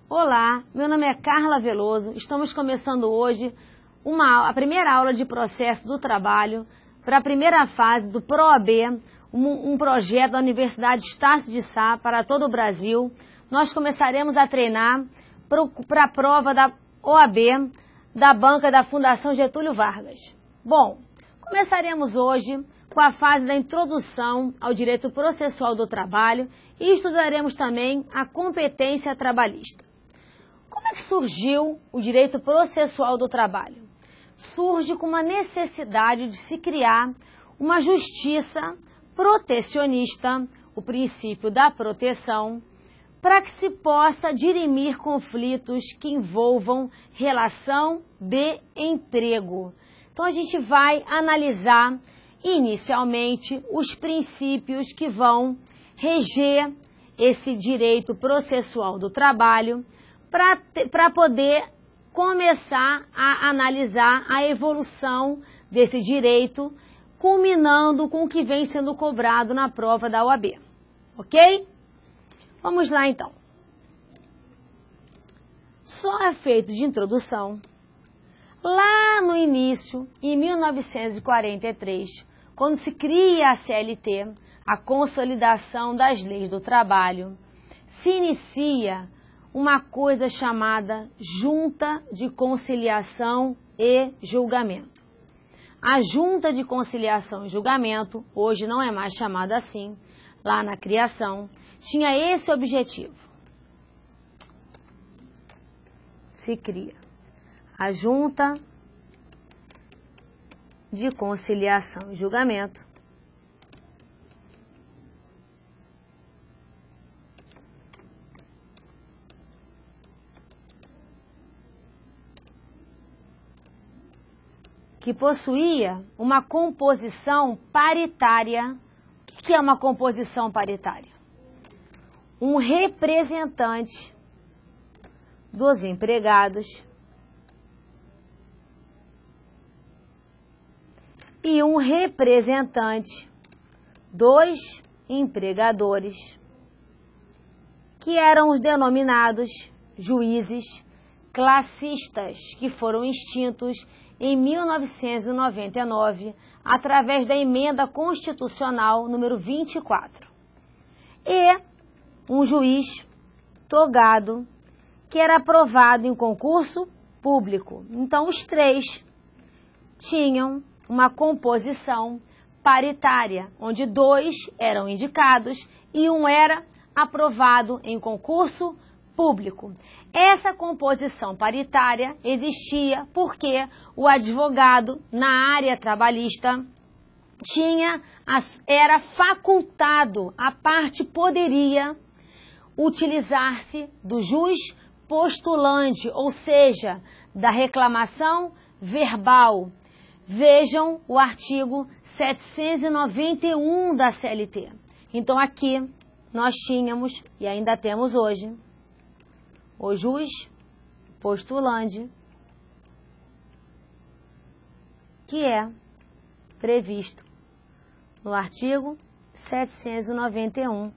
Olá, meu nome é Carla Veloso, estamos começando hoje a primeira aula de processo do trabalho para a primeira fase do ProAB, um projeto da Universidade Estácio de Sá para todo o Brasil. Nós começaremos a treinar para a prova da OAB da banca da Fundação Getúlio Vargas. Bom, começaremos hoje com a fase da introdução ao direito processual do trabalho e estudaremos também a competência trabalhista. Como é que surgiu o direito processual do trabalho? Surge com uma necessidade de se criar uma justiça protecionista, o princípio da proteção, para que se possa dirimir conflitos que envolvam relação de emprego. Então a gente vai analisar inicialmente os princípios que vão reger esse direito processual do trabalho, para poder começar a analisar a evolução desse direito, culminando com o que vem sendo cobrado na prova da OAB. Ok? Vamos lá então. Só a efeito de introdução, lá no início, em 1943, quando se cria a CLT, a Consolidação das Leis do Trabalho, se inicia uma coisa chamada Junta de Conciliação e Julgamento. A Junta de Conciliação e Julgamento, hoje não é mais chamada assim, lá na criação, tinha esse objetivo. Se cria a Junta de Conciliação e Julgamento, que possuía uma composição paritária. O que é uma composição paritária? Um representante dos empregados e um representante dos empregadores, que eram os denominados juízes classistas, que foram extintos em 1999, através da emenda constitucional número 24. E um juiz togado, que era aprovado em concurso público. Então, os três tinham uma composição paritária, onde dois eram indicados e um era aprovado em concurso público. Essa composição paritária existia porque o advogado na área trabalhista era facultado, a parte poderia utilizar-se do jus postulante, ou seja, da reclamação verbal. Vejam o artigo 791 da CLT. Então aqui nós tínhamos, e ainda temos hoje, o jus postulante, que é previsto no artigo 791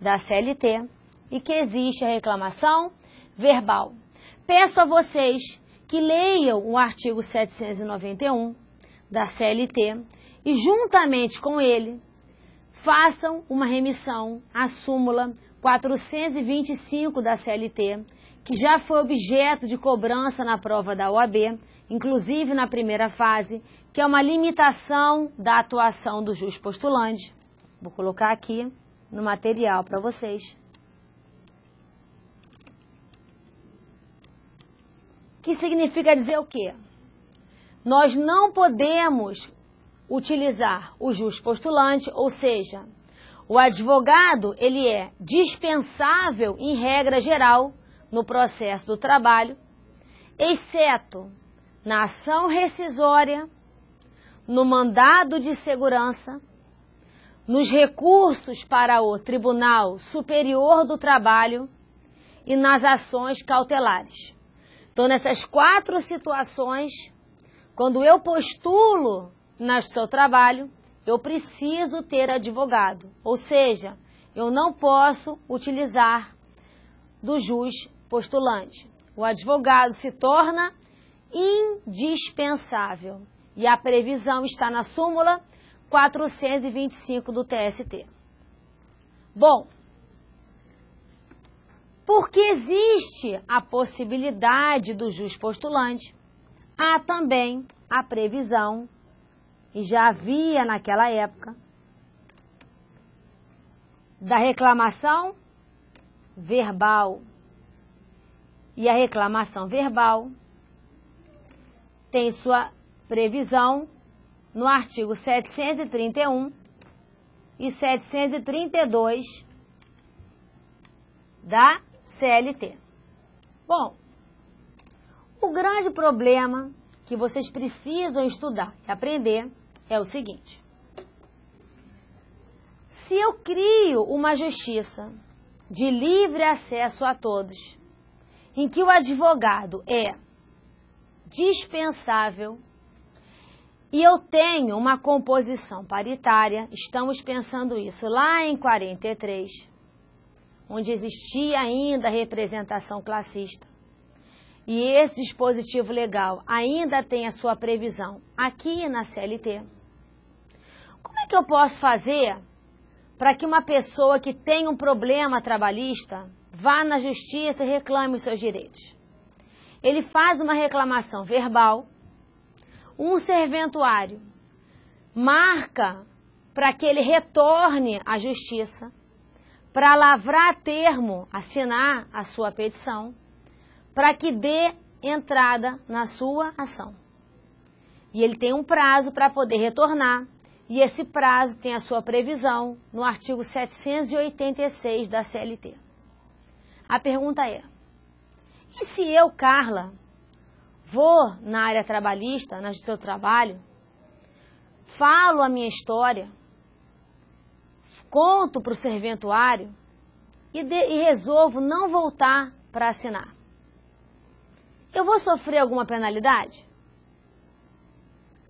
da CLT e que existe a reclamação verbal. Peço a vocês que leiam o artigo 791 da CLT e, juntamente com ele, façam uma remissão à súmula 425 da CLT, que já foi objeto de cobrança na prova da OAB, inclusive na primeira fase, que é uma limitação da atuação do jus postulante. Vou colocar aqui no material para vocês. Que significa dizer o quê? Nós não podemos utilizar o jus postulante, ou seja, o advogado ele é dispensável em regra geral no processo do trabalho, exceto na ação rescisória, no mandado de segurança, nos recursos para o Tribunal Superior do Trabalho e nas ações cautelares. Então, nessas 4 situações, quando eu postulo no seu trabalho, eu preciso ter advogado. Ou seja, eu não posso utilizar do jus postulante. O advogado se torna indispensável. E a previsão está na súmula 425 do TST. Bom, porque existe a possibilidade do jus postulante, há também a previsão, e já havia naquela época, da reclamação verbal. E a reclamação verbal tem sua previsão no artigo 731 e 732 da CLT. Bom, o grande problema que vocês precisam estudar e aprender é o seguinte: se eu crio uma justiça de livre acesso a todos, em que o advogado é dispensável, e eu tenho uma composição paritária, estamos pensando isso lá em 43, onde existia ainda a representação classista, e esse dispositivo legal ainda tem a sua previsão aqui na CLT. Como é que eu posso fazer para que uma pessoa que tem um problema trabalhista vá na justiça e reclame os seus direitos? Ele faz uma reclamação verbal, um serventuário marca para que ele retorne à justiça, para lavrar termo, assinar a sua petição, para que dê entrada na sua ação. E ele tem um prazo para poder retornar, e esse prazo tem a sua previsão no artigo 786 da CLT. A pergunta é: e se eu, Carla, vou na área trabalhista, no seu trabalho, falo a minha história, conto para o serventuário e resolvo não voltar para assinar? Eu vou sofrer alguma penalidade?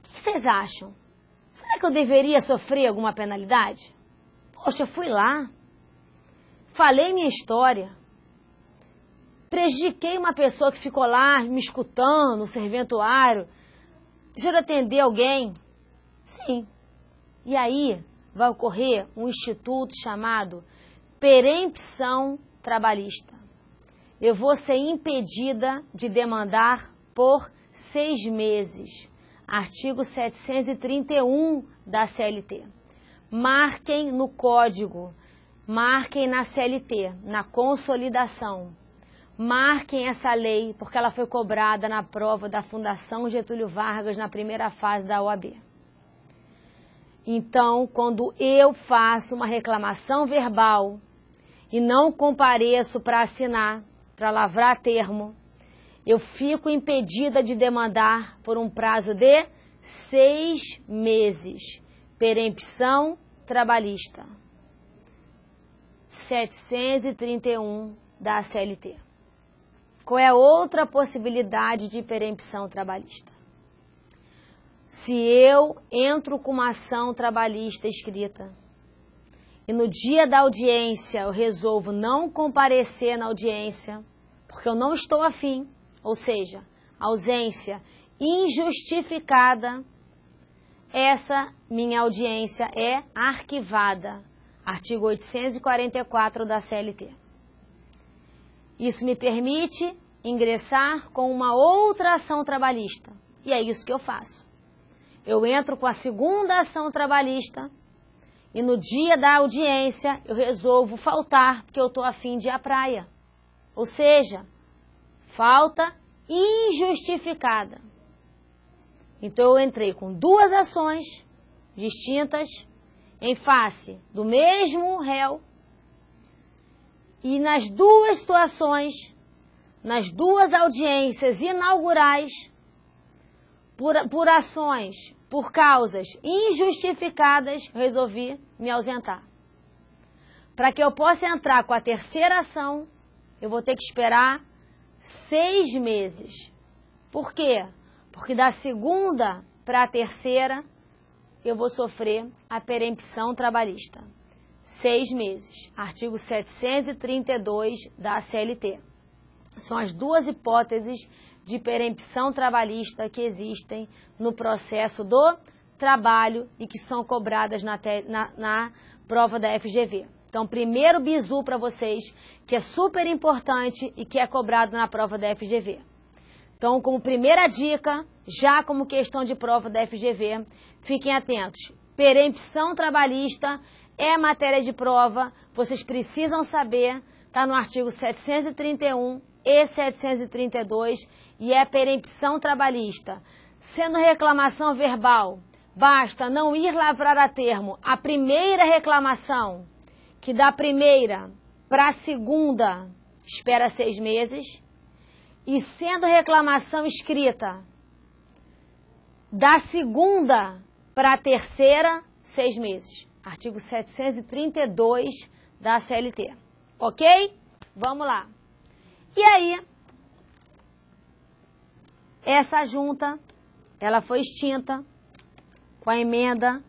O que vocês acham? Será que eu deveria sofrer alguma penalidade? Poxa, eu fui lá, falei minha história, prejudiquei uma pessoa que ficou lá me escutando, no serventuário, deixa eu atender alguém. Sim. E aí vai ocorrer um instituto chamado perempção trabalhista. Eu vou ser impedida de demandar por 6 meses. Artigo 731 da CLT. Marquem no código, marquem na CLT, na consolidação. Marquem essa lei, porque ela foi cobrada na prova da Fundação Getúlio Vargas na primeira fase da OAB. Então, quando eu faço uma reclamação verbal e não compareço para assinar, para lavrar termo, eu fico impedida de demandar por um prazo de 6 meses. Perempção trabalhista. 731 da CLT. Qual é a outra possibilidade de perempção trabalhista? Se eu entro com uma ação trabalhista escrita e no dia da audiência eu resolvo não comparecer na audiência, porque eu não estou afim, ou seja, ausência injustificada, essa minha audiência é arquivada. Artigo 844 da CLT. Isso me permite ingressar com uma outra ação trabalhista. E é isso que eu faço. Eu entro com a segunda ação trabalhista e no dia da audiência eu resolvo faltar porque eu estou a fim de ir à praia. Ou seja, falta injustificada. Então eu entrei com 2 ações distintas em face do mesmo réu e nas 2 situações, nas 2 audiências inaugurais, por ações, por causas injustificadas, resolvi me ausentar. Para que eu possa entrar com a terceira ação, eu vou ter que esperar 6 meses. Por quê? Porque da segunda para a terceira eu vou sofrer a perempção trabalhista. 6 meses. Artigo 732 da CLT. São as duas hipóteses de perempção trabalhista que existem no processo do trabalho e que são cobradas na prova da FGV. Então, primeiro bizu para vocês, que é super importante e que é cobrado na prova da FGV. Então, como primeira dica, já como questão de prova da FGV, fiquem atentos. Perempção trabalhista é matéria de prova, vocês precisam saber, está no artigo 731 e 732, e é perempção trabalhista. Sendo reclamação verbal, basta não ir lavrar a termo a primeira reclamação, que da primeira para a segunda espera 6 meses, e sendo reclamação escrita da segunda para a terceira, 6 meses. Artigo 732 da CLT. Ok? Vamos lá. E aí, essa junta, ela foi extinta com a emenda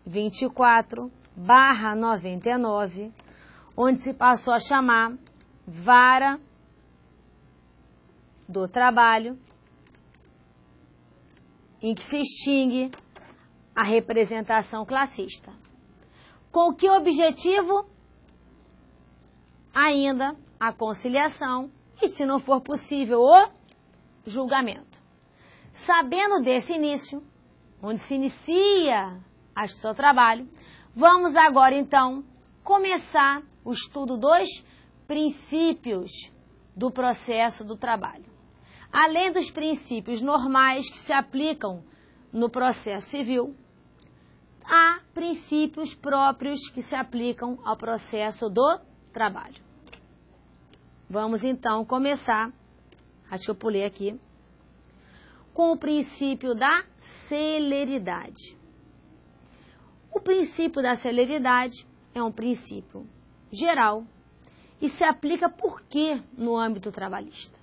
24/99, onde se passou a chamar Vara do Trabalho, em que se extingue a representação classista. Com que objetivo? Ainda a conciliação e, se não for possível, o julgamento. Sabendo desse início, onde se inicia o seu trabalho, vamos agora, então, começar o estudo dos princípios do processo do trabalho. Além dos princípios normais que se aplicam no processo civil, há princípios próprios que se aplicam ao processo do trabalho. Vamos, então, começar, acho que eu pulei aqui, com o princípio da celeridade. O princípio da celeridade é um princípio geral e se aplica por quê no âmbito trabalhista?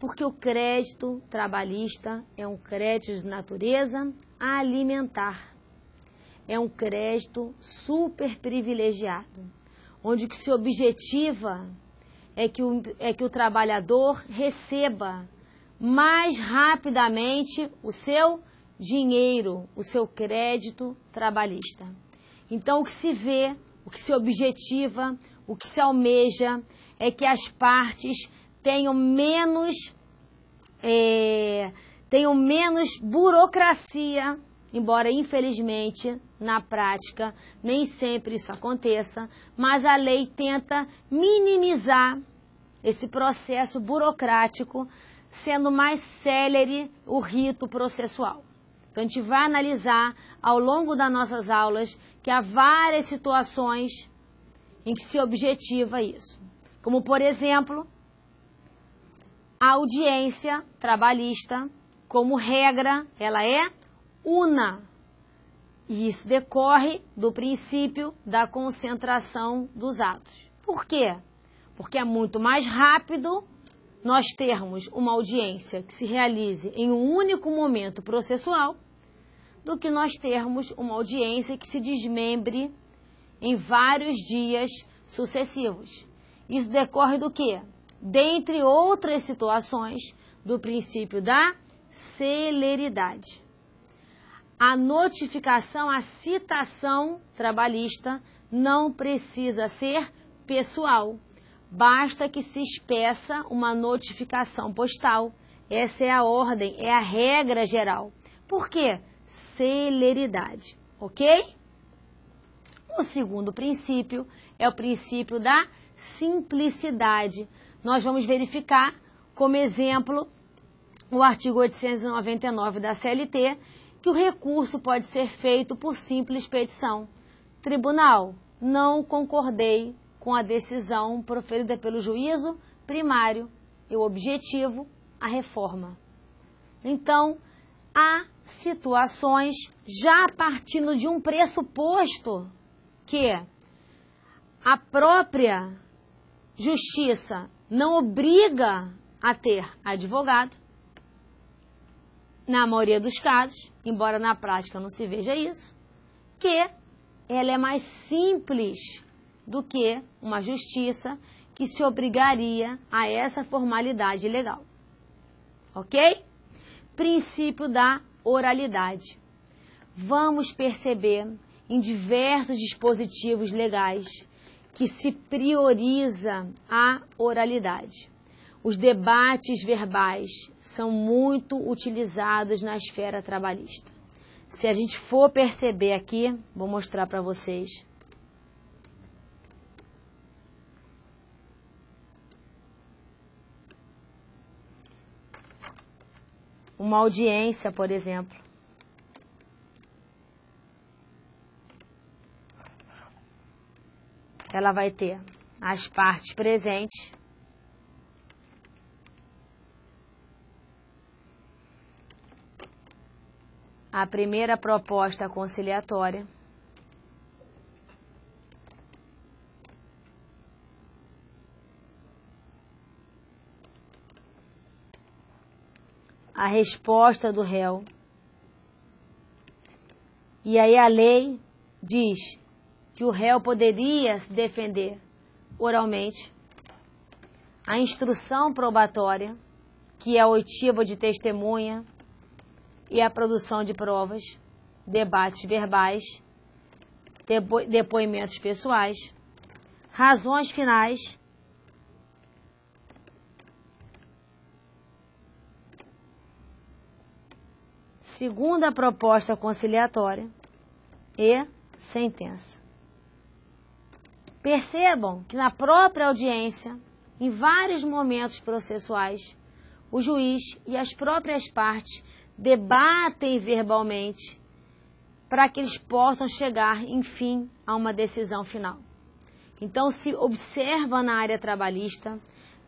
Porque o crédito trabalhista é um crédito de natureza alimentar. É um crédito super privilegiado, onde o que se objetiva é que o trabalhador receba mais rapidamente o seu dinheiro, o seu crédito trabalhista. Então, o que se vê, o que se objetiva, o que se almeja é que as partes tenham menos burocracia, embora, infelizmente, na prática, nem sempre isso aconteça, mas a lei tenta minimizar esse processo burocrático, sendo mais célere o rito processual. Então, a gente vai analisar, ao longo das nossas aulas, que há várias situações em que se objetiva isso. Como, por exemplo, a audiência trabalhista, como regra, ela é una. E isso decorre do princípio da concentração dos atos. Por quê? Porque é muito mais rápido nós termos uma audiência que se realize em um único momento processual do que nós termos uma audiência que se desmembre em vários dias sucessivos. Isso decorre do quê? Dentre outras situações, do princípio da celeridade. A notificação, a citação trabalhista não precisa ser pessoal. Basta que se expeça uma notificação postal. Essa é a ordem, é a regra geral. Por quê? Celeridade, ok? O segundo princípio é o princípio da simplicidade. Nós vamos verificar, como exemplo, o artigo 899 da CLT, que o recurso pode ser feito por simples petição. Tribunal, não concordei com a decisão proferida pelo juízo primário. Eu objetivo a reforma. Então, há situações já partindo de um pressuposto que a própria justiça não obriga a ter advogado, na maioria dos casos, embora na prática não se veja isso, que ela é mais simples do que uma justiça que se obrigaria a essa formalidade legal. Ok? Princípio da oralidade. Vamos perceber em diversos dispositivos legais que se prioriza a oralidade. Os debates verbais são muito utilizados na esfera trabalhista. Se a gente for perceber aqui, vou mostrar para vocês. Uma audiência, por exemplo. Ela vai ter as partes presentes, a primeira proposta conciliatória, a resposta do réu. E aí a lei diz que o réu poderia se defender oralmente, a instrução probatória, que é a oitiva de testemunha e a produção de provas, debates verbais, depoimentos pessoais, razões finais, segunda proposta conciliatória e sentença. Percebam que na própria audiência, em vários momentos processuais, o juiz e as próprias partes debatem verbalmente para que eles possam chegar, enfim, a uma decisão final. Então, se observa na área trabalhista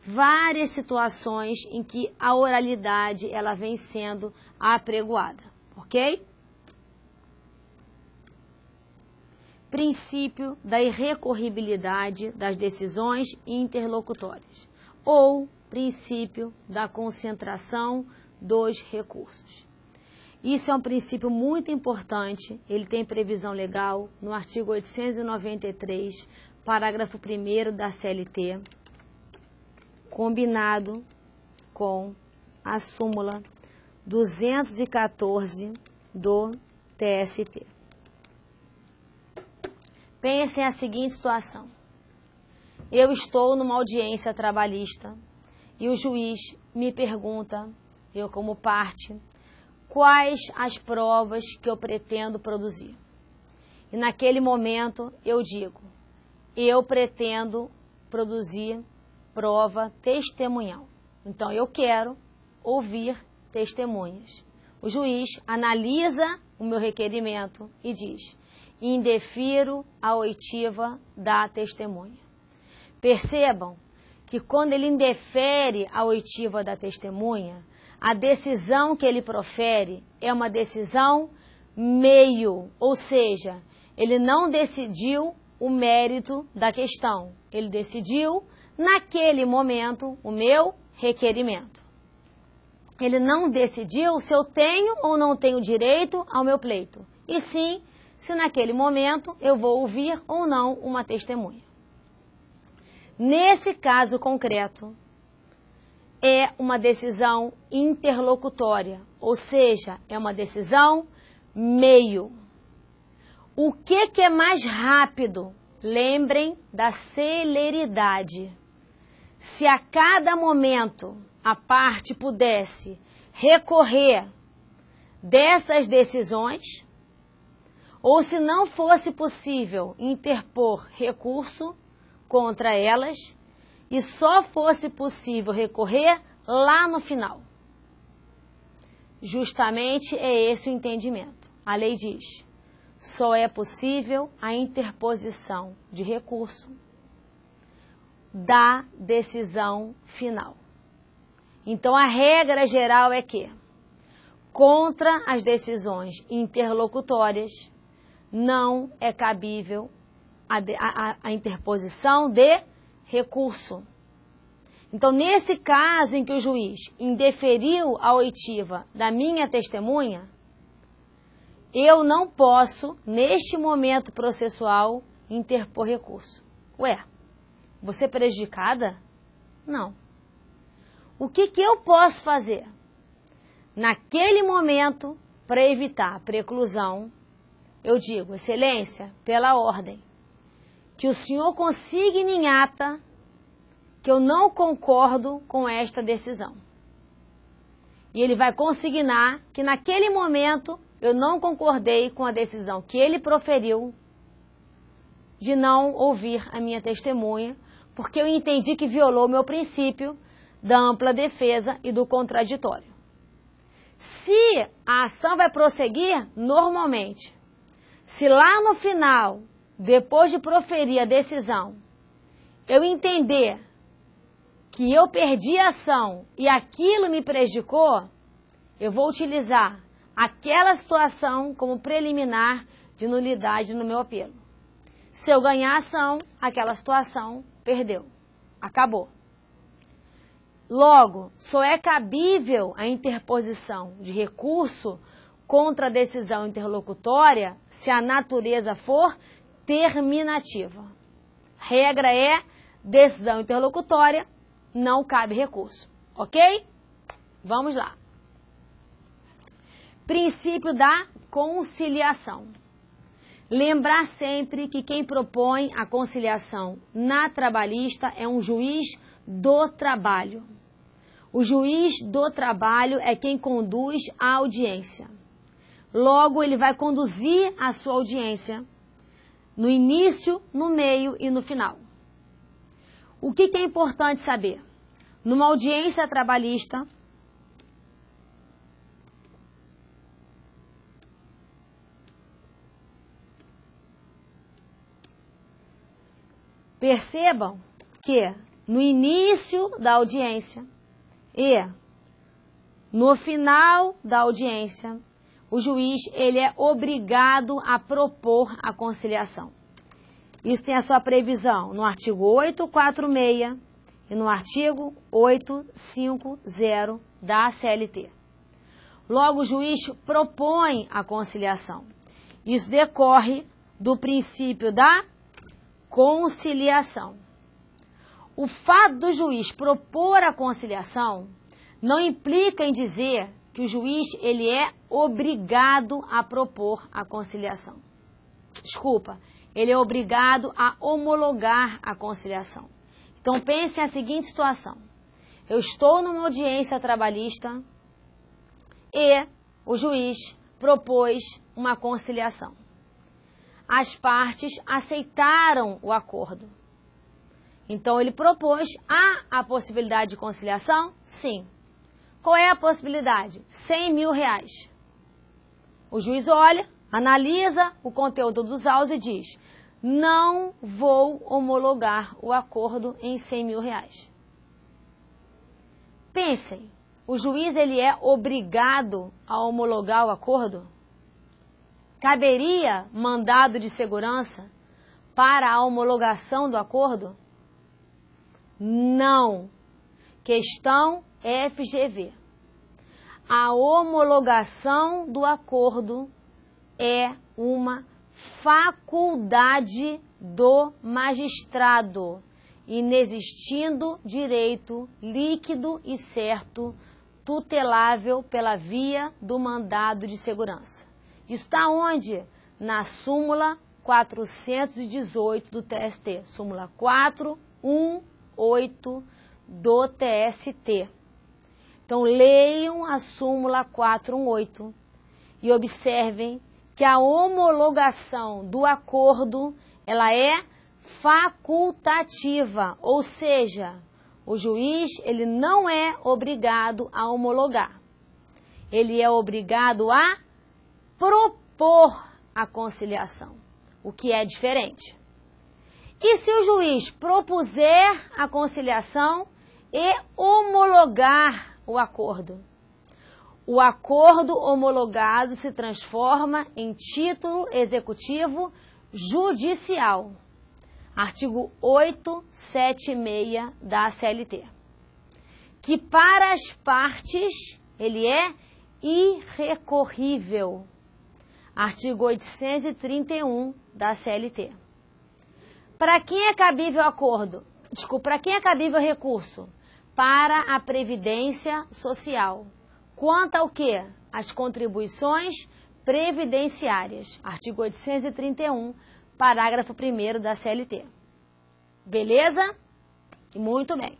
várias situações em que a oralidade ela vem sendo apregoada, ok? Princípio da irrecorribilidade das decisões interlocutórias, ou princípio da concentração dos recursos. Isso é um princípio muito importante, ele tem previsão legal no artigo 893, parágrafo 1º da CLT, combinado com a súmula 214 do TST. Pensem a seguinte situação. Eu estou numa audiência trabalhista e o juiz me pergunta, eu como parte, quais as provas que eu pretendo produzir. E naquele momento eu digo, eu pretendo produzir prova testemunhal. Então eu quero ouvir testemunhas. O juiz analisa o meu requerimento e diz, indefiro a oitiva da testemunha. Percebam que quando ele indefere a oitiva da testemunha, a decisão que ele profere é uma decisão meio, ou seja, ele não decidiu o mérito da questão, ele decidiu, naquele momento, o meu requerimento. Ele não decidiu se eu tenho ou não tenho direito ao meu pleito, e sim, se naquele momento eu vou ouvir ou não uma testemunha. Nesse caso concreto, é uma decisão interlocutória, ou seja, é uma decisão meio. O que é mais rápido? Lembrem da celeridade. Se a cada momento a parte pudesse recorrer dessas decisões, ou se não fosse possível interpor recurso contra elas, e só fosse possível recorrer lá no final. Justamente é esse o entendimento. A lei diz, só é possível a interposição de recurso da decisão final. Então, a regra geral é que, contra as decisões interlocutórias, não é cabível a interposição de recurso. Então, nesse caso em que o juiz indeferiu a oitiva da minha testemunha, eu não posso, neste momento processual, interpor recurso. Ué, você é prejudicada? Não. O que eu posso fazer? Naquele momento, para evitar preclusão, eu digo, excelência, pela ordem, que o senhor consigne em ata que eu não concordo com esta decisão. E ele vai consignar que naquele momento eu não concordei com a decisão que ele proferiu de não ouvir a minha testemunha, porque eu entendi que violou o meu princípio da ampla defesa e do contraditório. Se a ação vai prosseguir, normalmente, se lá no final, depois de proferir a decisão, eu entender que eu perdi a ação e aquilo me prejudicou, eu vou utilizar aquela situação como preliminar de nulidade no meu apelo. Se eu ganhar a ação, aquela situação perdeu. Acabou. Logo, só é cabível a interposição de recurso contra a decisão interlocutória se a natureza for terminativa. Regra é decisão interlocutória, não cabe recurso. Ok? Vamos lá. Princípio da conciliação. Lembrar sempre que quem propõe a conciliação na trabalhista é um juiz do trabalho. O juiz do trabalho é quem conduz a audiência. Logo, ele vai conduzir a sua audiência no início, no meio e no final. O que é importante saber? Numa audiência trabalhista, percebam que no início da audiência e no final da audiência, o juiz ele é obrigado a propor a conciliação. Isso tem a sua previsão no artigo 846 e no artigo 850 da CLT. Logo, o juiz propõe a conciliação. Isso decorre do princípio da conciliação. O fato do juiz propor a conciliação não implica em dizer que o juiz ele é obrigado a propor a conciliação. Desculpa, ele é obrigado a homologar a conciliação. Então pense a seguinte situação. Eu estou numa audiência trabalhista e o juiz propôs uma conciliação. As partes aceitaram o acordo. Então, ele propôs a possibilidade de conciliação? Sim. Qual é a possibilidade? R$100.000. O juiz olha, analisa o conteúdo dos autos e diz: não vou homologar o acordo em R$100.000. Pensem, o juiz ele é obrigado a homologar o acordo? Caberia mandado de segurança para a homologação do acordo? Não. Questão FGV. A homologação do acordo é uma faculdade do magistrado, inexistindo direito líquido e certo, tutelável pela via do mandado de segurança. Está onde? Na súmula 418 do TST, súmula 418 do TST. Então, leiam a súmula 418 e observem que a homologação do acordo, ela é facultativa, ou seja, o juiz ele não é obrigado a homologar. Ele é obrigado a propor a conciliação, o que é diferente. E se o juiz propuser a conciliação e homologar o acordo? O acordo homologado se transforma em título executivo judicial. Artigo 876 da CLT. que para as partes ele é irrecorrível. Artigo 831 da CLT. Para quem é cabível acordo? Para quem é cabível recurso? Para a Previdência Social. Quanto ao quê? As contribuições previdenciárias. Artigo 831, parágrafo 1º da CLT. Beleza? Muito bem.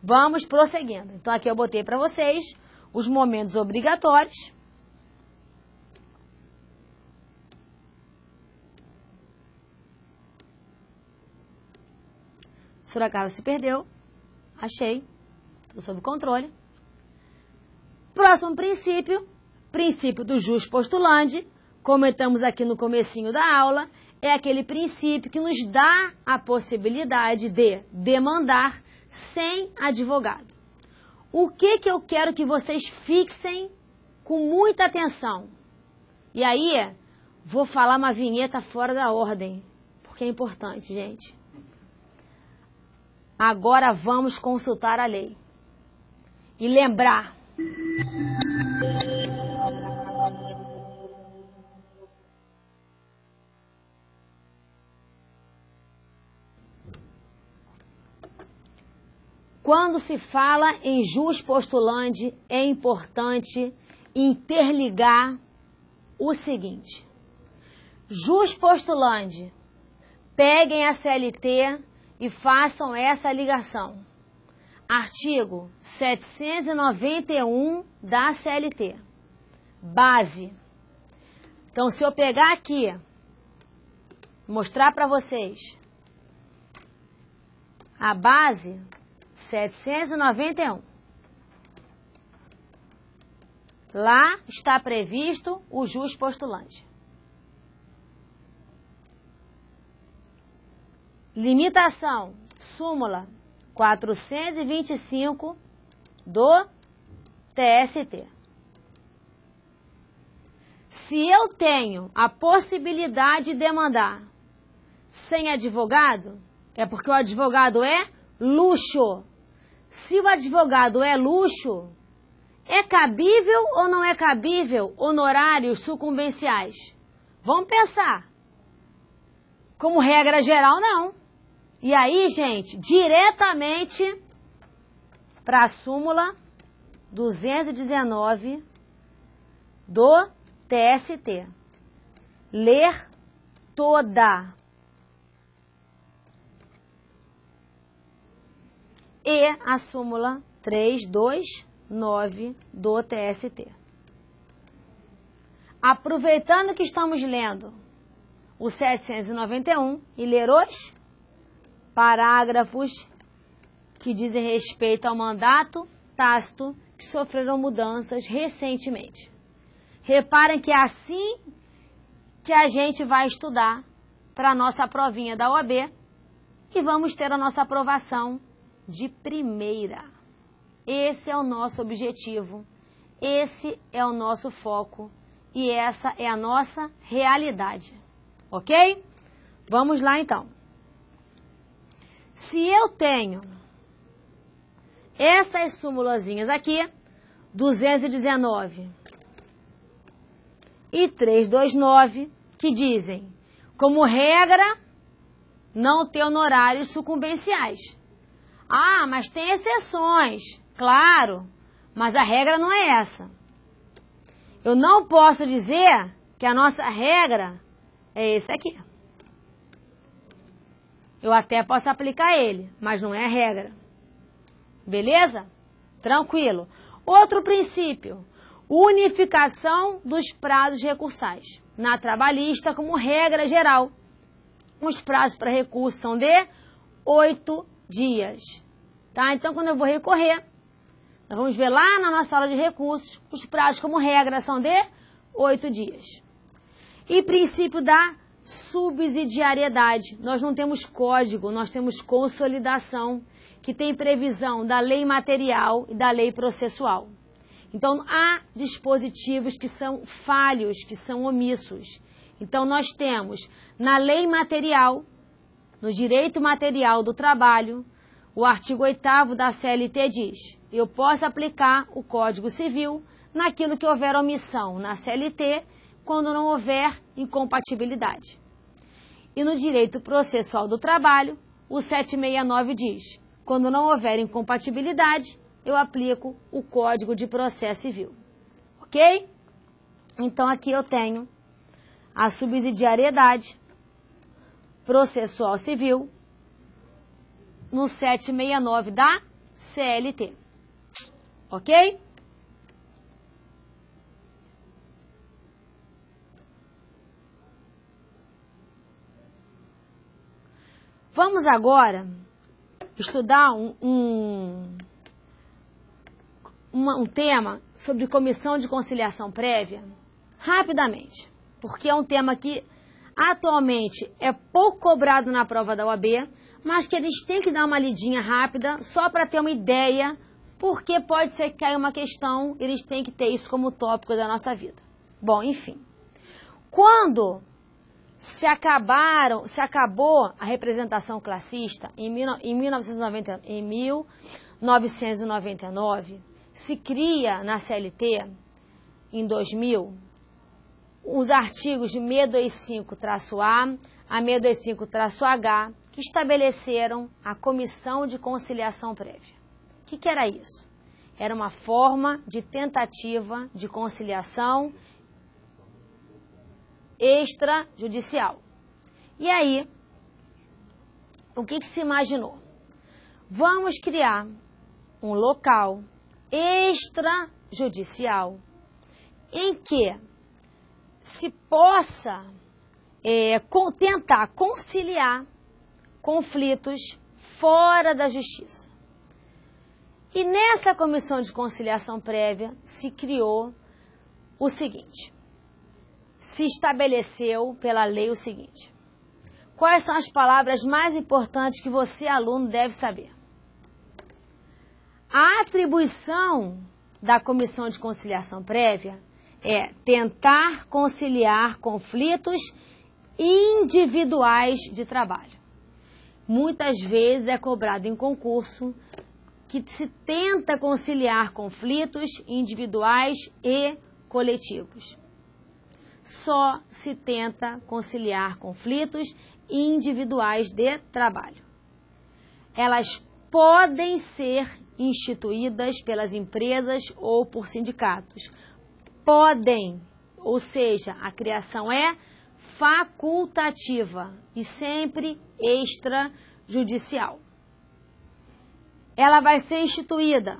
Vamos prosseguindo. Então, aqui eu botei para vocês os momentos obrigatórios. A senhora Carla se perdeu. Achei. Estou sob controle. Próximo princípio. Princípio do jus postulandi. Comentamos aqui no comecinho da aula. É aquele princípio que nos dá a possibilidade de demandar sem advogado. O que eu quero que vocês fixem com muita atenção? E aí, vou falar uma vinheta fora da ordem, porque é importante, gente. Agora vamos consultar a lei. E lembrar. Quando se fala em jus postulandi, é importante interligar o seguinte. Jus postulandi, peguem a CLT e façam essa ligação. Artigo 791 da CLT. Base. Então, se eu pegar aqui, mostrar para vocês a base 791. Lá está previsto o jus postulandi. Limitação, súmula 425 do TST. Se eu tenho a possibilidade de demandar sem advogado, é porque o advogado é luxo. Se o advogado é luxo, é cabível ou não é cabível honorários sucumbenciais? Vamos pensar. Como regra geral, não. E aí, gente, diretamente para a súmula 219 do TST. Ler toda. E a súmula 329 do TST. Aproveitando que estamos lendo o 791 e ler os parágrafos que dizem respeito ao mandato tácito que sofreram mudanças recentemente. Reparem que é assim que a gente vai estudar para a nossa provinha da OAB e vamos ter a nossa aprovação de primeira. Esse é o nosso objetivo, esse é o nosso foco e essa é a nossa realidade. Ok? Vamos lá então. Se eu tenho essas súmulazinhas aqui, 219 e 329, que dizem, como regra, não ter honorários sucumbenciais. Ah, mas tem exceções, claro, mas a regra não é essa. Eu não posso dizer que a nossa regra é esse aqui. Eu até posso aplicar ele, mas não é a regra. Beleza? Tranquilo. Outro princípio, unificação dos prazos recursais. Na trabalhista, como regra geral, os prazos para recurso são de 8 dias. Tá? Então, quando eu vou recorrer, nós vamos ver lá na nossa aula de recursos, os prazos como regra são de 8 dias. E princípio da subsidiariedade. Nós não temos código, nós temos consolidação, que tem previsão da lei material e da lei processual. Então, há dispositivos que são falhos, que são omissos. Então, nós temos na lei material, no direito material do trabalho, O artigo 8º da CLT diz: eu posso aplicar o Código Civil naquilo que houver omissão na CLT, quando não houver incompatibilidade. E no direito processual do trabalho, o 769 diz: quando não houver incompatibilidade, eu aplico o Código de Processo Civil. Ok? Então aqui eu tenho a subsidiariedade processual civil no 769 da CLT. Ok? Vamos agora estudar um tema sobre comissão de conciliação prévia rapidamente, porque é um tema que atualmente é pouco cobrado na prova da OAB, mas que eles têm que dar uma lidinha rápida só para ter uma ideia, porque pode ser que caia uma questão, eles têm que ter isso como tópico da nossa vida. Bom, enfim, quando se acabou a representação classista em 1999, se cria na CLT, em 2000, os artigos de 625-A a 625-H, que estabeleceram a Comissão de Conciliação Prévia. O que era isso? Era uma forma de tentativa de conciliação extrajudicial. E aí, o que se imaginou? Vamos criar um local extrajudicial em que se possa tentar conciliar conflitos fora da justiça. E nessa comissão de conciliação prévia se criou o seguinte: se estabeleceu pela lei o seguinte: quais são as palavras mais importantes que você, aluno, deve saber? A atribuição da comissão de conciliação prévia é tentar conciliar conflitos individuais de trabalho. Muitas vezes é cobrado em concurso que se tenta conciliar conflitos individuais e coletivos. Só se tenta conciliar conflitos individuais de trabalho. Elas podem ser instituídas pelas empresas ou por sindicatos. Podem, ou seja, a criação é facultativa e sempre extrajudicial. Ela vai ser instituída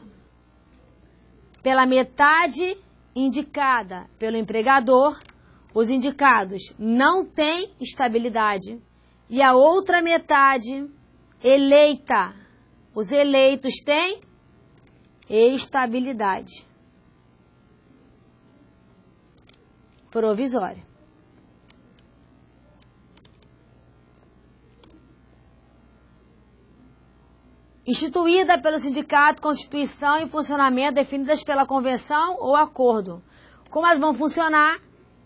pela metade indicada pelo empregador. Os indicados não têm estabilidade e a outra metade eleita. Os eleitos têm estabilidade provisória. Instituída pelo sindicato, constituição e funcionamento definidas pela convenção ou acordo. Como elas vão funcionar?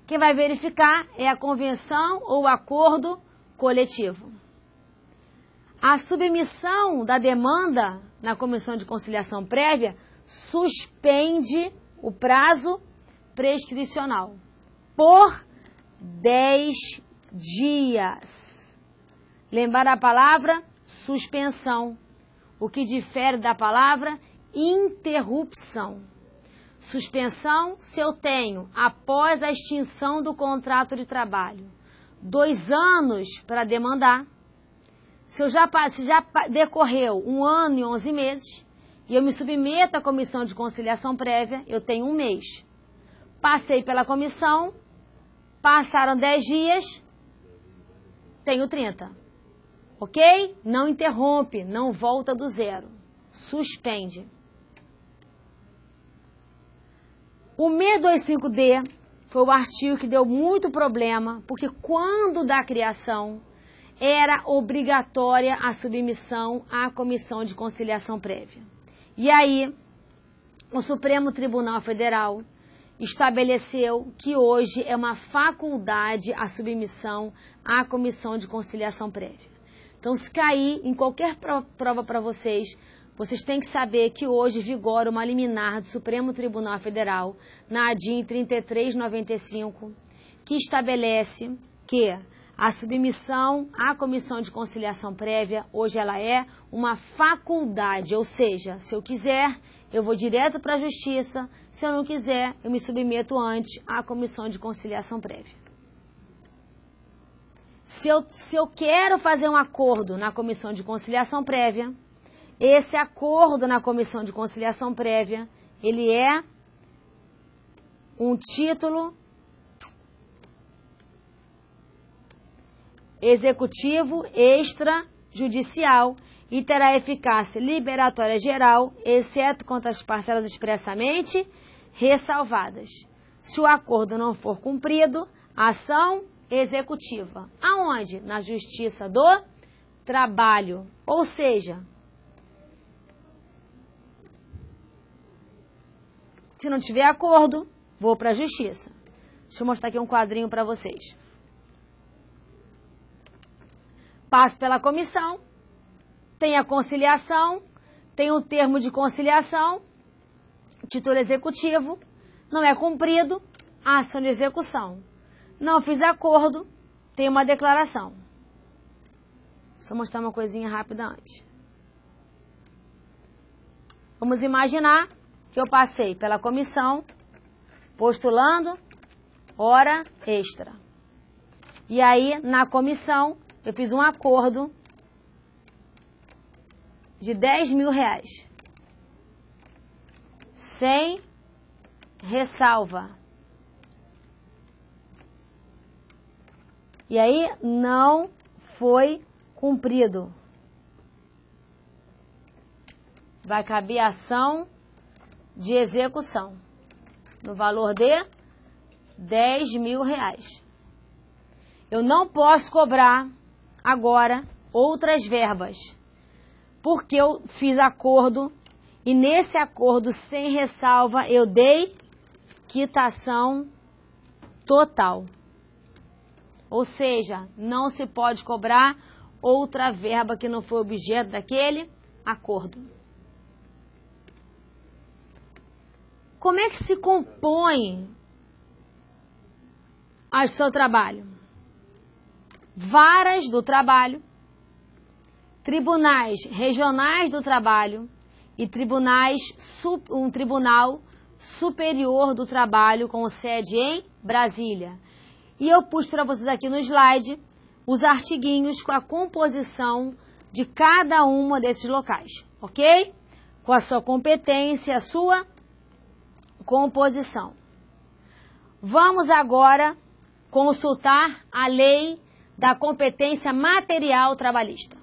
Quem vai verificar é a convenção ou acordo coletivo. A submissão da demanda na comissão de conciliação prévia suspende o prazo prescricional por 10 dias. Lembrar a palavra suspensão, o que difere da palavra interrupção. Suspensão, se eu tenho, após a extinção do contrato de trabalho, 2 anos para demandar. Se já decorreu 1 ano e 11 meses, e eu me submeto à comissão de conciliação prévia, eu tenho 1 mês. Passei pela comissão, passaram 10 dias, tenho 30. Ok? Não interrompe, não volta do zero. Suspende. O 625D foi o artigo que deu muito problema, porque quando da criação era obrigatória a submissão à comissão de conciliação prévia. E aí, o Supremo Tribunal Federal estabeleceu que hoje é uma faculdade a submissão à comissão de conciliação prévia. Então, se cair em qualquer prova para vocês, vocês têm que saber que hoje vigora uma liminar do Supremo Tribunal Federal, na ADIM 3395, que estabelece que a submissão à comissão de conciliação prévia, hoje ela é uma faculdade, ou seja, se eu quiser, eu vou direto para a justiça, se eu não quiser, eu me submeto antes à comissão de conciliação prévia. Se eu quero fazer um acordo na comissão de conciliação prévia, esse acordo na comissão de conciliação prévia, ele é um título executivo extrajudicial e terá eficácia liberatória geral, exceto contra as parcelas expressamente ressalvadas. Se o acordo não for cumprido, ação executiva. Aonde? Na Justiça do Trabalho. Ou seja, se não tiver acordo, vou para a Justiça. Deixa eu mostrar aqui um quadrinho para vocês. Passo pela comissão, tem a conciliação, tem o termo de conciliação, título executivo, não é cumprido, ação de execução. Não fiz acordo, tem uma declaração. Só mostrar uma coisinha rápida antes. Vamos imaginar que eu passei pela comissão, postulando hora extra. E aí, na comissão, eu fiz um acordo de R$10.000, sem ressalva. E aí, não foi cumprido. Vai caber ação de execução, no valor de R$10.000. Eu não posso cobrar agora outras verbas, porque eu fiz acordo e nesse acordo sem ressalva eu dei quitação total. Ou seja, não se pode cobrar outra verba que não foi objeto daquele acordo. Como é que se compõe o seu trabalho? Varas do trabalho, tribunais regionais do trabalho e um tribunal superior do trabalho com sede em Brasília. E eu pus para vocês aqui no slide os artiguinhos com a composição de cada uma desses locais, ok? Com a sua competência, a sua composição. Vamos agora consultar a lei da competência material trabalhista.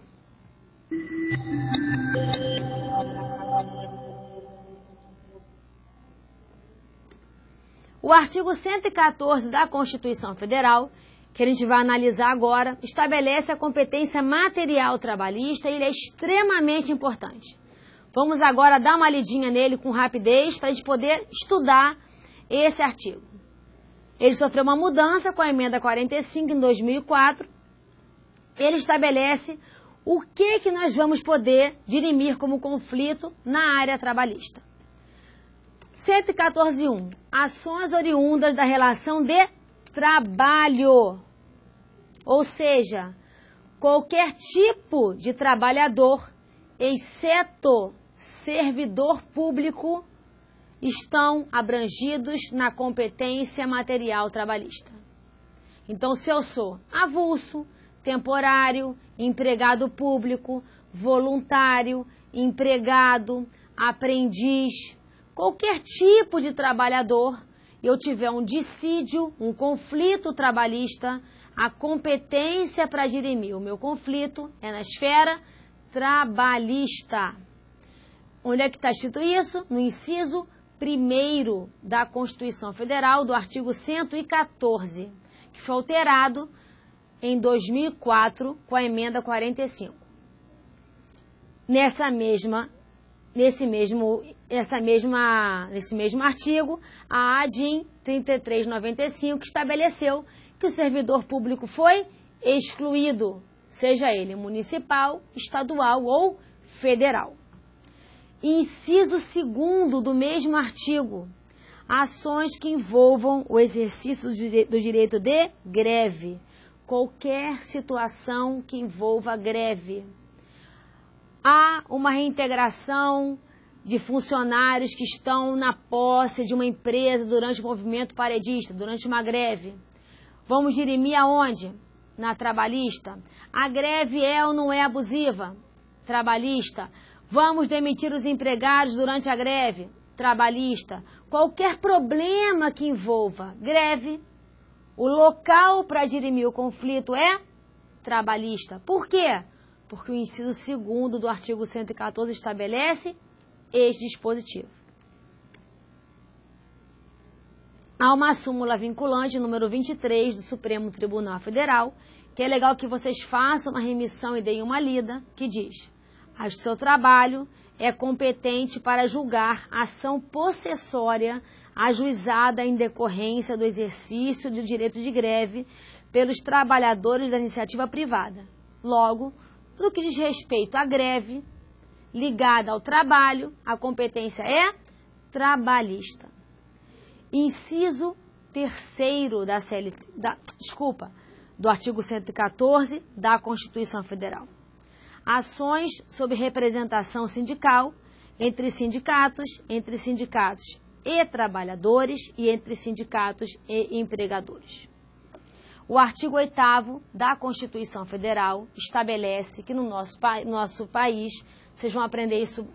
O artigo 114 da Constituição Federal, que a gente vai analisar agora, estabelece a competência material trabalhista e ele é extremamente importante. Vamos agora dar uma lidinha nele com rapidez para a gente poder estudar esse artigo. Ele sofreu uma mudança com a emenda 45 em 2004. Ele estabelece o que nós vamos poder dirimir como conflito na área trabalhista. 114.1. Ações oriundas da relação de trabalho. Ou seja, qualquer tipo de trabalhador, exceto servidor público, estão abrangidos na competência material trabalhista. Então, se eu sou avulso, temporário, empregado público, voluntário, empregado, aprendiz, qualquer tipo de trabalhador, eu tiver um dissídio, um conflito trabalhista, a competência para dirimir o meu conflito é na esfera trabalhista. Onde é que está escrito isso? No inciso 1º da Constituição Federal, do artigo 114, que foi alterado em 2004 com a emenda 45. Nesse mesmo artigo, a ADIM 3395 estabeleceu que o servidor público foi excluído seja ele municipal, estadual ou federal. Inciso 2º do mesmo artigo, ações que envolvam o exercício do direito de greve, qualquer situação que envolva greve. Há uma reintegração de funcionários que estão na posse de uma empresa durante o movimento paredista, durante uma greve. Vamos dirimir aonde? Na trabalhista. A greve é ou não é abusiva? Trabalhista. Vamos demitir os empregados durante a greve? Trabalhista. Qualquer problema que envolva greve, o local para dirimir o conflito é trabalhista. Por quê? Porque o inciso 2º do artigo 114 estabelece este dispositivo. Há uma súmula vinculante, número 23, do Supremo Tribunal Federal, que é legal que vocês façam uma remissão e deem uma lida, que diz: o seu trabalho é competente para julgar ação possessória ajuizada em decorrência do exercício do direito de greve pelos trabalhadores da iniciativa privada. Logo, tudo que diz respeito à greve ligada ao trabalho, a competência é trabalhista. Inciso 3º do artigo 114 da Constituição Federal. Ações sob representação sindical entre sindicatos e trabalhadores e entre sindicatos e empregadores. O artigo 8º da Constituição Federal estabelece que no nosso país, vocês vão aprender isso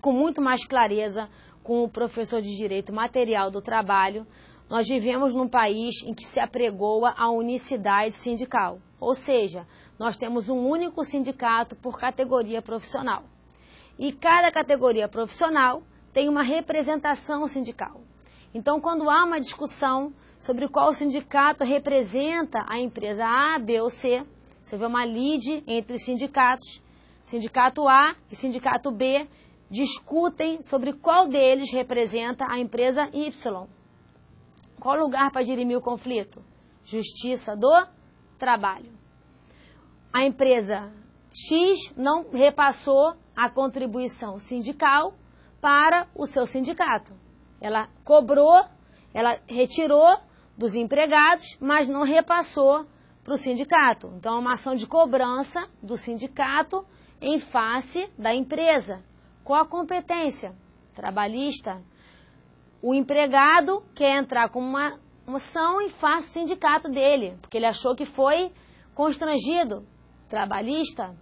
com muito mais clareza com o professor de Direito Material do Trabalho, nós vivemos num país em que se apregoa a unicidade sindical, ou seja, nós temos um único sindicato por categoria profissional. E cada categoria profissional tem uma representação sindical. Então, quando há uma discussão sobre qual sindicato representa a empresa A, B ou C, você vê uma lide entre sindicatos, sindicato A e sindicato B, discutem sobre qual deles representa a empresa Y. Qual lugar para dirimir o conflito? Justiça do Trabalho. A empresa X não repassou a contribuição sindical para o seu sindicato. Ela cobrou, ela retirou dos empregados, mas não repassou para o sindicato. Então, é uma ação de cobrança do sindicato em face da empresa. Qual a competência? Trabalhista. O empregado quer entrar com uma ação em face do sindicato dele, porque ele achou que foi constrangido. Trabalhista.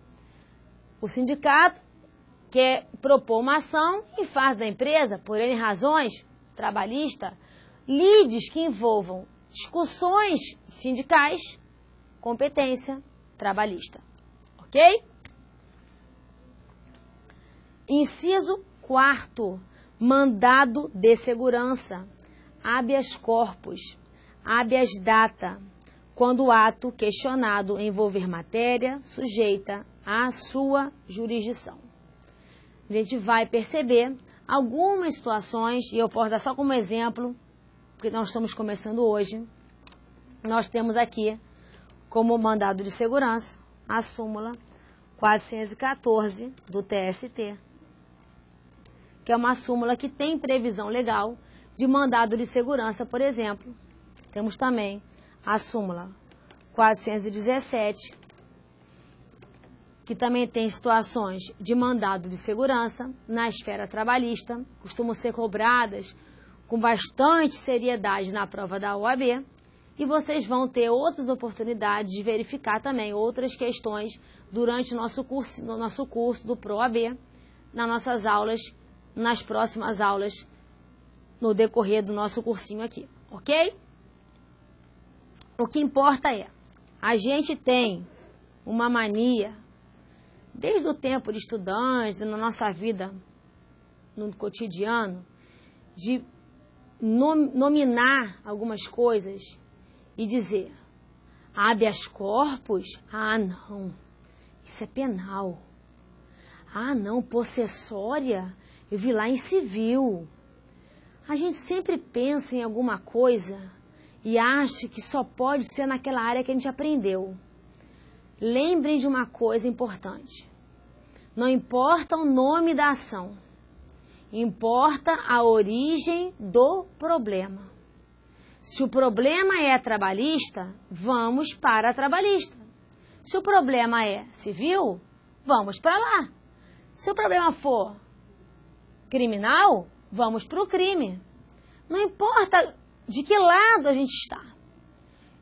O sindicato quer propor uma ação em face da empresa, por N razões. Trabalhista. Lides que envolvam discussões sindicais, competência trabalhista. Ok? Inciso 4º, mandado de segurança, habeas corpus, habeas data, quando o ato questionado envolver matéria sujeita à sua jurisdição. A gente vai perceber algumas situações, e eu posso dar só como exemplo, porque nós estamos começando hoje, nós temos aqui como mandado de segurança a súmula 414 do TST, que é uma súmula que tem previsão legal de mandado de segurança, por exemplo. Temos também a súmula 417, que também tem situações de mandado de segurança na esfera trabalhista, costumam ser cobradas com bastante seriedade na prova da OAB, e vocês vão ter outras oportunidades de verificar também outras questões durante no nosso curso do ProAB, nas nossas aulas, nas próximas aulas, no decorrer do nosso cursinho aqui, ok? O que importa é, a gente tem uma mania, desde o tempo de estudantes, na nossa vida, no cotidiano, de nominar algumas coisas e dizer, habeas corpus? Ah, não, isso é penal. Ah, não, possessória? Eu vi lá em civil. A gente sempre pensa em alguma coisa e acha que só pode ser naquela área que a gente aprendeu. lembrem de uma coisa importante. Não importa o nome da ação, importa a origem do problema. Se o problema é trabalhista, vamos para a trabalhista. Se o problema é civil, vamos para lá. Se o problema for criminal, vamos para o crime. Não importa de que lado a gente está.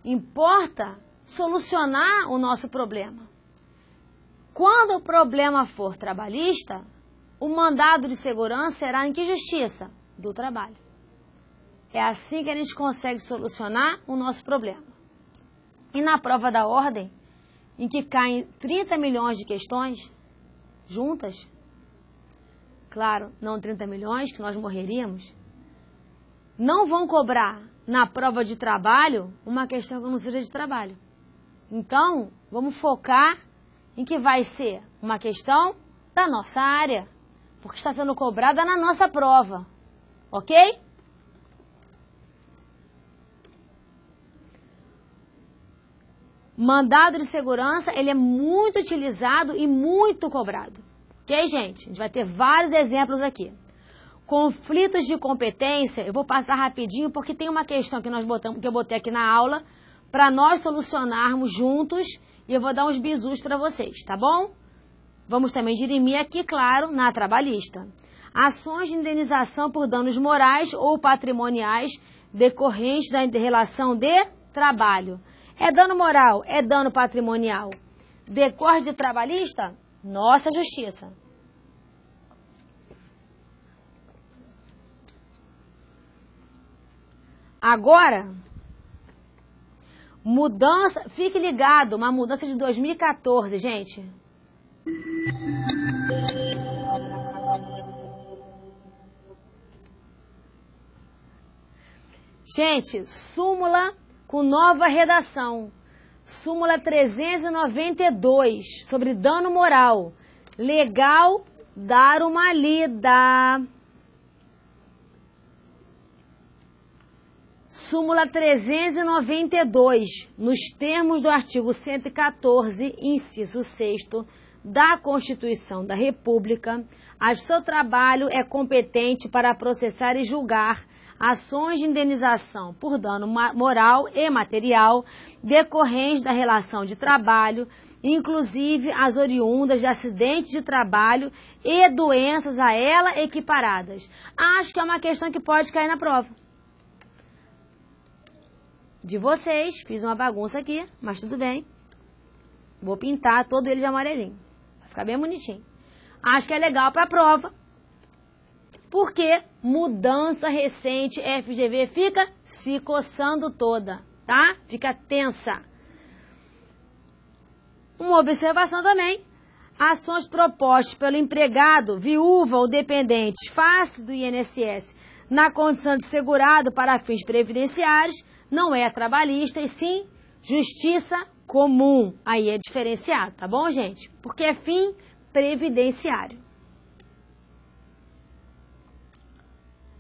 Importa solucionar o nosso problema. Quando o problema for trabalhista, o mandado de segurança será em que justiça? Do trabalho. É assim que a gente consegue solucionar o nosso problema. E na prova da ordem, em que caem 30 milhões de questões juntas, claro, não 30 milhões, que nós morreríamos, não vão cobrar na prova de trabalho uma questão que não seja de trabalho. Então, vamos focar em que vai ser uma questão da nossa área, porque está sendo cobrada na nossa prova, ok? Mandado de segurança, ele é muito utilizado e muito cobrado. Ok, gente? A gente vai ter vários exemplos aqui. Conflitos de competência, eu vou passar rapidinho porque tem uma questão que eu botei aqui na aula para nós solucionarmos juntos e eu vou dar uns bizus para vocês, tá bom? Vamos também dirimir aqui, claro, na trabalhista. Ações de indenização por danos morais ou patrimoniais decorrentes da relação de trabalho. É dano moral, é dano patrimonial. Decorre de trabalhista? Nossa justiça. Agora, mudança, fique ligado, uma mudança de 2014, gente. Gente, súmula com nova redação. Súmula 392, sobre dano moral. Legal dar uma lida. Súmula 392, nos termos do artigo 114, inciso 6º, da Constituição da República, a seu trabalho é competente para processar e julgar ações de indenização por dano moral e material decorrentes da relação de trabalho, inclusive as oriundas de acidentes de trabalho e doenças a ela equiparadas. Acho que é uma questão que pode cair na prova de vocês. Fiz uma bagunça aqui, mas tudo bem. Vou pintar todo ele de amarelinho. Vai ficar bem bonitinho. Acho que é legal para a prova. Porque mudança recente, FGV fica se coçando toda, tá? Fica tensa. Uma observação também. Ações propostas pelo empregado, viúva ou dependente, face do INSS, na condição de segurado para fins previdenciários, não é trabalhista e sim justiça comum. Aí é diferenciado, tá bom, gente? Porque é fim previdenciário.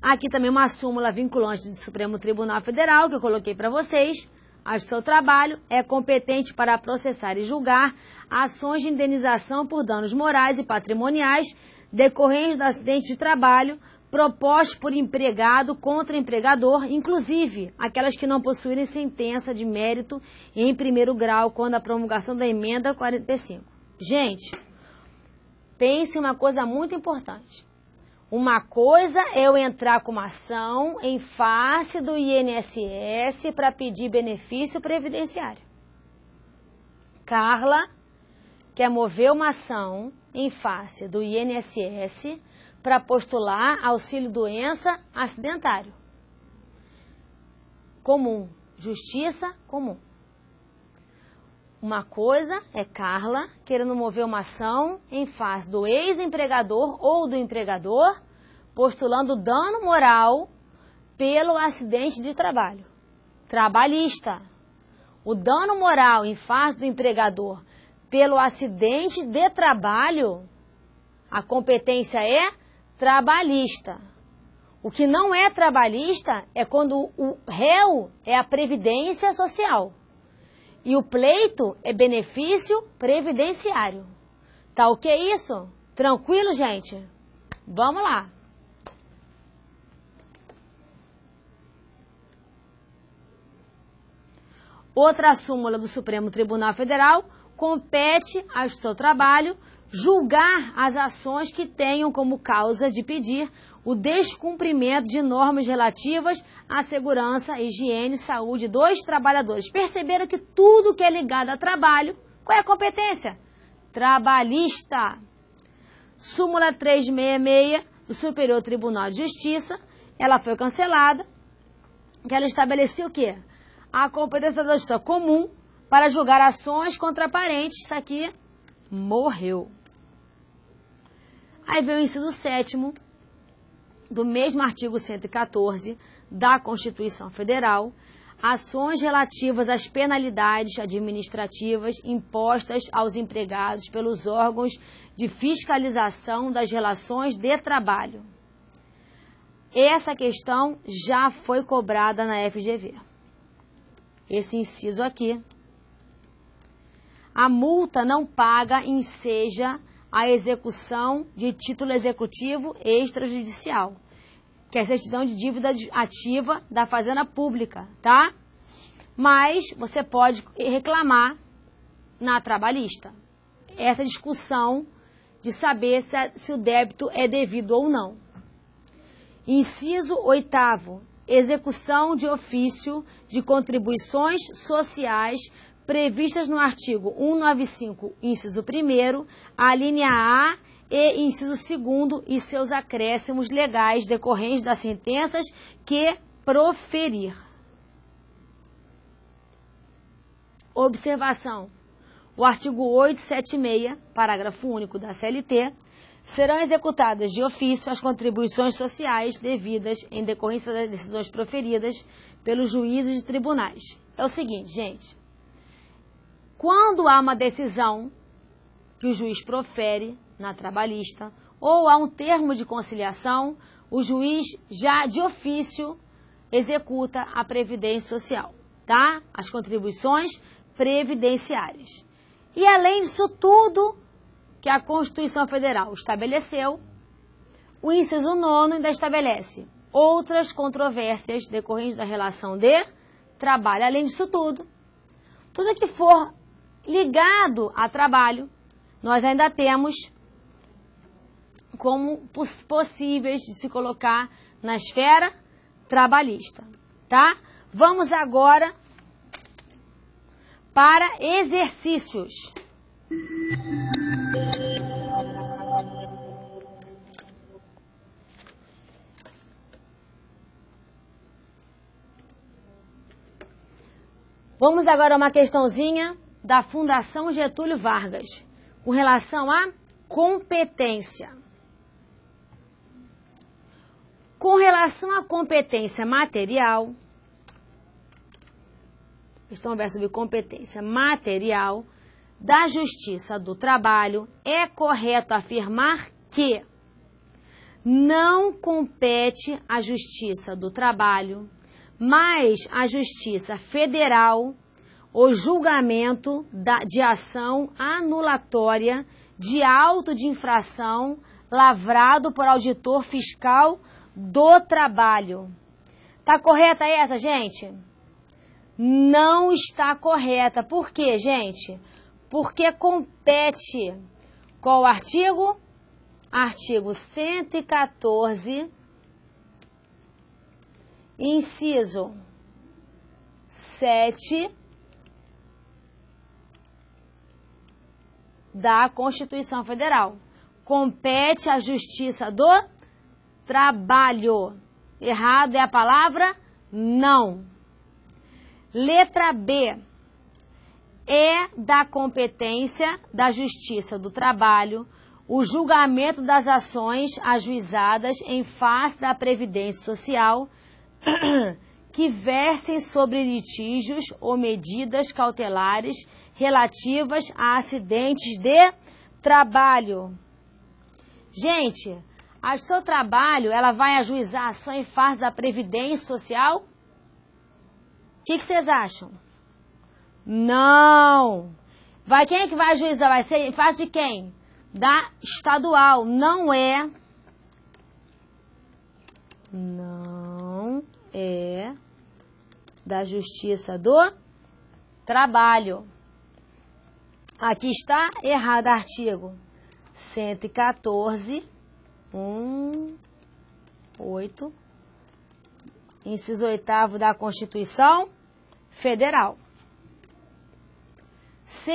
Aqui também uma súmula vinculante do Supremo Tribunal Federal que eu coloquei para vocês. Acho que seu trabalho é competente para processar e julgar ações de indenização por danos morais e patrimoniais decorrentes do acidente de trabalho propostos por empregado contra empregador, inclusive aquelas que não possuírem sentença de mérito em primeiro grau quando a promulgação da emenda 45. Gente, pense em uma coisa muito importante. Uma coisa é eu entrar com uma ação em face do INSS para pedir benefício previdenciário. Carla quer mover uma ação em face do INSS para postular auxílio-doença acidentário. Comum. Justiça comum. Uma coisa é Carla querendo mover uma ação em face do ex-empregador ou do empregador, postulando dano moral pelo acidente de trabalho. Trabalhista. O dano moral em face do empregador pelo acidente de trabalho, a competência é trabalhista. O que não é trabalhista é quando o réu é a Previdência Social. E o pleito é benefício previdenciário. Tá ok isso? Tranquilo, gente? Vamos lá. Outra súmula do Supremo Tribunal Federal: compete ao seu trabalho julgar as ações que tenham como causa de pedir o descumprimento de normas relativas à segurança, higiene e saúde dos trabalhadores. Perceberam que tudo que é ligado a trabalho, qual é a competência? Trabalhista. Súmula 366 do Superior Tribunal de Justiça, ela foi cancelada, que ela estabelecia o quê? A competência da justiça comum para julgar ações contra parentes. Isso aqui morreu. Aí veio o inciso 7º do mesmo artigo 114 da Constituição Federal, ações relativas às penalidades administrativas impostas aos empregados pelos órgãos de fiscalização das relações de trabalho. Essa questão já foi cobrada na FGV. Esse inciso aqui. A multa não paga enseja a execução de título executivo extrajudicial, que é a certidão de dívida ativa da Fazenda Pública, tá? Mas você pode reclamar na trabalhista. Essa discussão de saber se o débito é devido ou não. Inciso 8º. Execução de ofício de contribuições sociais previstas no artigo 195, inciso 1º, a linha A e inciso 2º e seus acréscimos legais decorrentes das sentenças que proferir. Observação. O artigo 876, parágrafo único da CLT, serão executadas de ofício as contribuições sociais devidas em decorrência das decisões proferidas pelos juízes de tribunais. É o seguinte, gente. Quando há uma decisão que o juiz profere na trabalhista ou há um termo de conciliação, o juiz já de ofício executa a previdência social, tá? As contribuições previdenciárias. E além disso tudo que a Constituição Federal estabeleceu, o inciso 9º ainda estabelece outras controvérsias decorrentes da relação de trabalho. Além disso tudo que for ligado a trabalho, nós ainda temos como possíveis de se colocar na esfera trabalhista, tá? Vamos agora para exercícios. Vamos agora a uma questãozinha da Fundação Getúlio Vargas, com relação à competência. Com relação à competência material, questão versa sobre competência material da Justiça do Trabalho, é correto afirmar que não compete à Justiça do Trabalho, mas à Justiça Federal, o julgamento de ação anulatória de auto de infração lavrado por auditor fiscal do trabalho. Tá correta essa, gente? Não está correta. Por quê, gente? Porque compete qual artigo? Artigo 114, inciso 7 da Constituição Federal. Compete à Justiça do Trabalho. Errado é a palavra não. Letra B. É da competência da Justiça do Trabalho o julgamento das ações ajuizadas em face da Previdência Social que versem sobre litígios ou medidas cautelares relativas a acidentes de trabalho. Gente, a Justiça do Trabalho, ela vai ajuizar a ação em face da Previdência Social? O que vocês acham? Não. Quem é que vai ajuizar? Vai ser em face de quem? Da estadual. Não é da Justiça do Trabalho. Aqui está errado, artigo 114, 8, inciso 8º da Constituição Federal. C.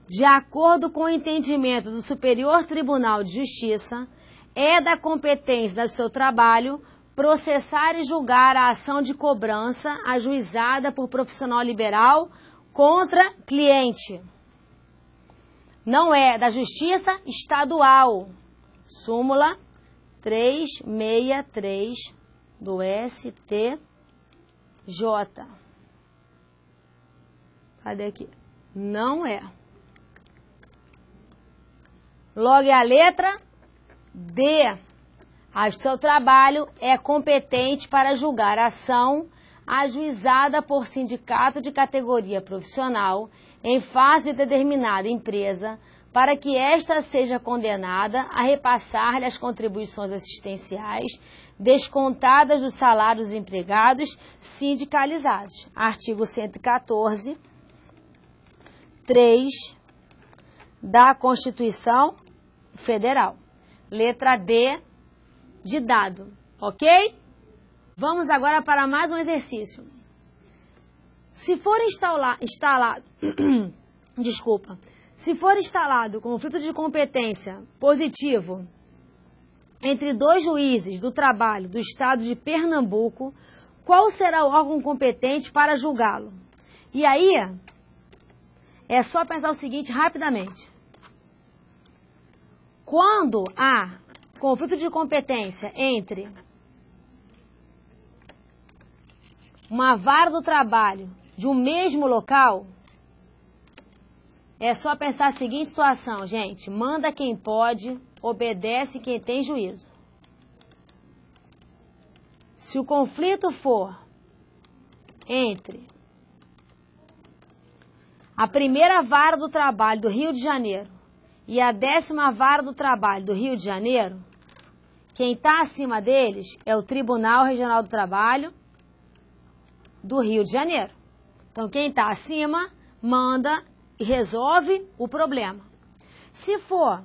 De acordo com o entendimento do Superior Tribunal de Justiça, é da competência do seu trabalho processar e julgar a ação de cobrança ajuizada por profissional liberal contra cliente. Não é da Justiça Estadual. Súmula 363 do STJ. Cadê aqui? Não é. Logo é a letra D. O seu trabalho é competente para julgar a ação ajuizada por sindicato de categoria profissional em face de determinada empresa para que esta seja condenada a repassar-lhe as contribuições assistenciais descontadas dos salários dos empregados sindicalizados. Artigo 114, 3 da Constituição Federal. Letra D de dado, ok? Vamos agora para mais um exercício. Se for instalado conflito de competência positivo entre dois juízes do trabalho do estado de Pernambuco, qual será o órgão competente para julgá-lo? E aí, é só pensar o seguinte rapidamente. Quando há conflito de competência entre uma vara do trabalho de um mesmo local, é só pensar a seguinte situação, gente. Manda quem pode, obedece quem tem juízo. Se o conflito for entre a primeira vara do trabalho do Rio de Janeiro e a 10ª vara do trabalho do Rio de Janeiro, quem está acima deles é o Tribunal Regional do Trabalho do Rio de Janeiro. Então, quem está acima manda e resolve o problema. Se for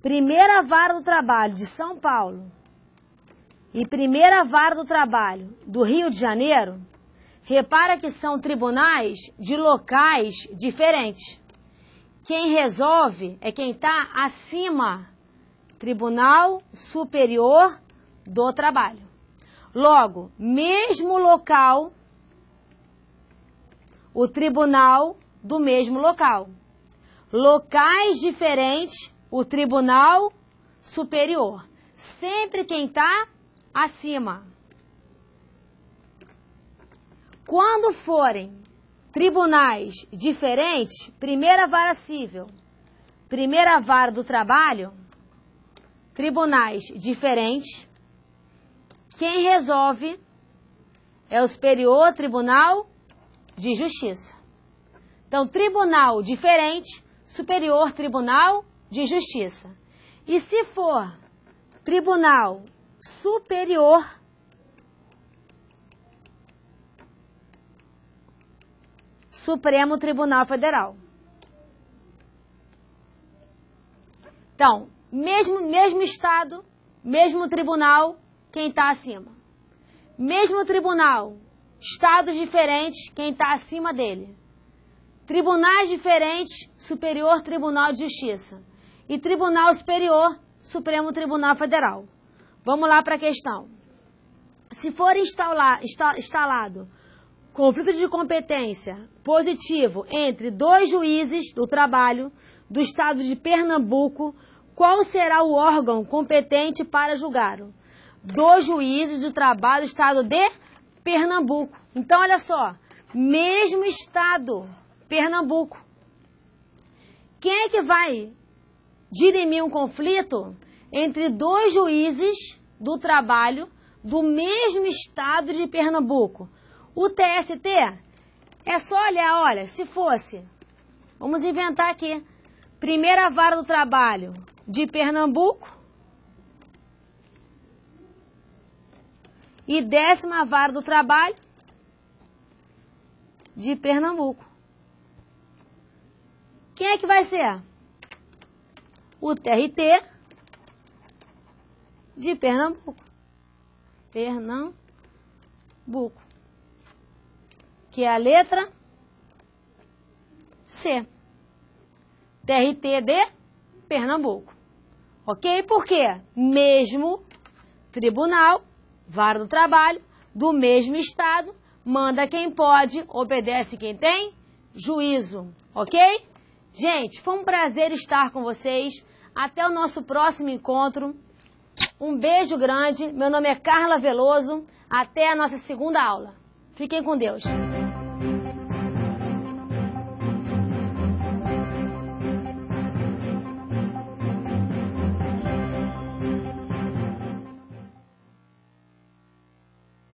primeira vara do trabalho de São Paulo e primeira vara do trabalho do Rio de Janeiro, repara que são tribunais de locais diferentes. Quem resolve é quem está acima, Tribunal Superior do Trabalho. Logo, mesmo local, o tribunal do mesmo local. Locais diferentes, o Tribunal Superior. Sempre quem está acima. Quando forem tribunais diferentes, primeira vara civil, primeira vara do trabalho, tribunais diferentes, quem resolve é o Superior Tribunal de Justiça. Então, tribunal diferente, Superior Tribunal de Justiça. E se for Tribunal Superior, Supremo Tribunal Federal. Então, mesmo estado, mesmo tribunal, quem está acima. Mesmo tribunal, estados diferentes, quem está acima dele. Tribunais diferentes, Superior Tribunal de Justiça. E Tribunal Superior, Supremo Tribunal Federal. Vamos lá para a questão. Se for instalado conflito de competência positivo entre dois juízes do trabalho do estado de Pernambuco, qual será o órgão competente para julgá-lo? Dois juízes do trabalho do estado de Pernambuco. Então, olha só, mesmo estado, Pernambuco. Quem é que vai dirimir um conflito entre dois juízes do trabalho do mesmo estado de Pernambuco? O TST É só olhar, olha, se fosse, vamos inventar aqui, primeira vara do trabalho de Pernambuco e 10ª vara do trabalho de Pernambuco. Quem é que vai ser? O TRT de Pernambuco. Pernambuco. Que é a letra C. TRT de Pernambuco. Ok? Por quê? Mesmo tribunal, vara do trabalho, do mesmo estado, manda quem pode, obedece quem tem juízo. Ok? Gente, foi um prazer estar com vocês. Até o nosso próximo encontro. Um beijo grande. Meu nome é Carla Veloso. Até a nossa segunda aula. Fiquem com Deus.